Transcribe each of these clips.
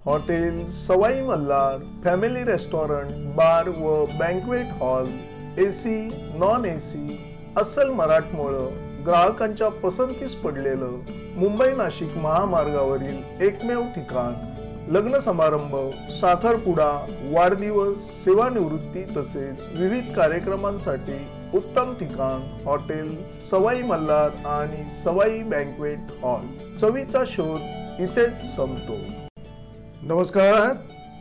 Hotel सवाई Malhar family restaurant bar व banquet hall AC non AC अस्सल मराठमोळं ग्राहकांच्या पसंतीस पडलेलं मुंबई नाशिक महामार्गावरील एकमेव ठिकाण लग्न समारंभ साखरपुडा वाढदिवस सेवानिवृत्ती तसेच विविध कार्यक्रमांसाठी उत्तम ठिकाण हॉटेल सवाई मल्हार आणि सवाई बँक्वेट हॉल। चवीचा शोध इथेच संपतो। नमस्कार,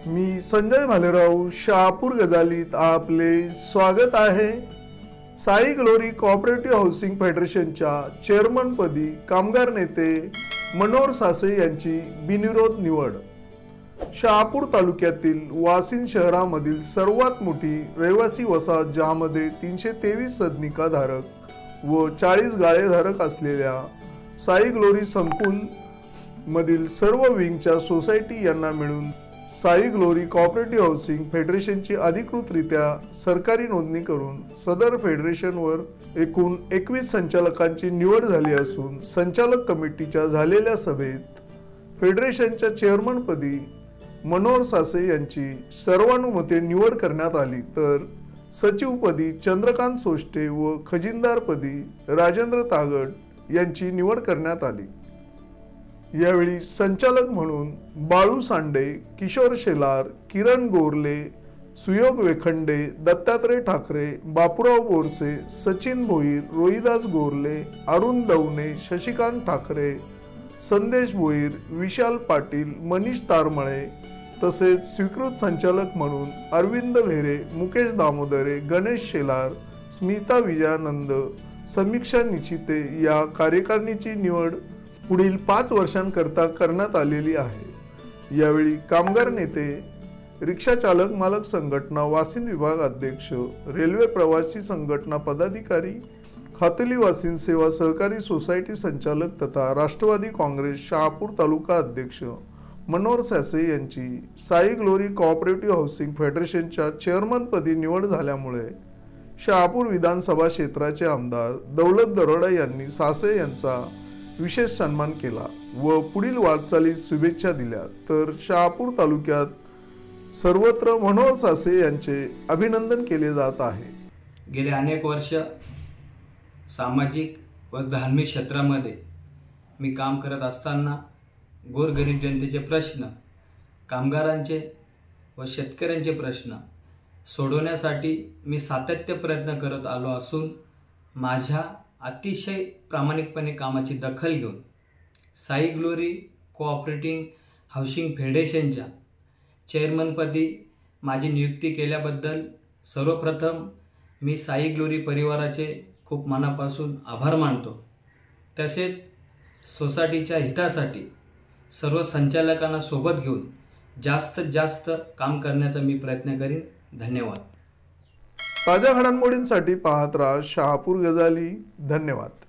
मी संजय भालेराव शहापूर गजालीत आपले स्वागत आहे। साई ग्लोरी कोऑपरेटिव्ह हाऊसिंग फेडरेशनच्या चेअरमन पदी कामगार नेते मनोहर सासे यांची बिनविरोध निवड। शहापूर तालुक्यातील वासिन शहरामधील सर्वात मोठी रहिवासी वसाहत ज्यामध्ये 323 सदनिकाधारक व 40 गाळेधारक असलेल्या साई ग्लोरी संकुल मधील सर्व विंगच्या सोसायटी यांना मिळून साई ग्लोरी कोऑपरेटिव्ह हाऊसिंग फेडरेशनची अधिकृतरित्या सरकारी नोंदणी करून सदर फेडरेशनवर एकूण 21 संचालकांची निवड झाली असून संचालक कमिटीच्या झालेल्या सभेत फेडरेशनच्या चेअरमन पदी मनोहर सासे यांची सर्वानुमते निवड करण्यात आली, तर सचिवपदी चंद्रकांत सोष्टे व खजिनदारपदी राजेंद्र तागड यांची निवड करण्यात आली। यावेळी संचालक म्हणून बाळू सांडे, किशोर शेलार, किरण गोरले, सुयोग वेखंडे, दत्तात्रय ठाकरे, बापूराव बोरसे, सचिन भोईर, रोहिदास गोरले, अरुण दवणे, शशिकांत ठाकरे, संदेश भोईर, विशाल पाटील, मनीष तारमळे तसेच स्वीकृत संचालक म्हणून अरविंद भेरे, मुकेश दामोदरे, गणेश शेलार, स्मिता विजयानंद, समीक्षा निचिते या कार्यकारिणीची निवड पुढील 5 वर्षांकरता करण्यात आलेली आहे। यावेळी कामगार नेते, रिक्षा चालक मालक संघटना वासिन विभाग अध्यक्ष, रेल्वे प्रवासी संघटना पदाधिकारी, खातली वासिन सेवा सहकारी सोसायटी संचालक तथा राष्ट्रवादी काँग्रेस शहापूर तालुका अध्यक्ष मनोहर सासे यांची साई ग्लोरी कोऑपरेटिव्ह हाऊसिंग फेडरेशनच्या चेअरमन पदी निवड झाल्यामुळे शहापूर विधानसभा क्षेत्राचे आमदार दौलत दरोडा यांनी सासे यांचा विशेष सन्मान केला व पुढील वाटचालीस शुभेच्छा दिल्या, तर शहापूर तालुक्यात सर्वत्र मनोहर सासे यांचे अभिनंदन केले जात आहे। गेले अनेक वर्ष सामाजिक व धार्मिक क्षेत्रामध्ये मी काम करत असताना गोरगरीब जनतेचे प्रश्न, कामगारांचे व शेतकऱ्यांचे प्रश्न सोडवण्यासाठी मी सातत्य प्रयत्न करत आलो असून माझ्या अतिशय प्रामाणिकपणे कामाची दखल घेऊन साई ग्लोरी कोऑपरेटिव्ह हाऊसिंग फेडरेशनच्या चेअरमनपदी माझी नियुक्ती केल्याबद्दल सर्वप्रथम मी साई ग्लोरी परिवाराचे खूप मनापासून आभार मानतो। तसेच सोसायटीच्या हितासाठी सर्व संचालकांना सोबत घेऊन जास्तीत जास्त काम करण्याचा मी प्रयत्न करीन। धन्यवाद। ताज्या घडामोडींसाठी पाहत राहा शहापूर गजाली। धन्यवाद।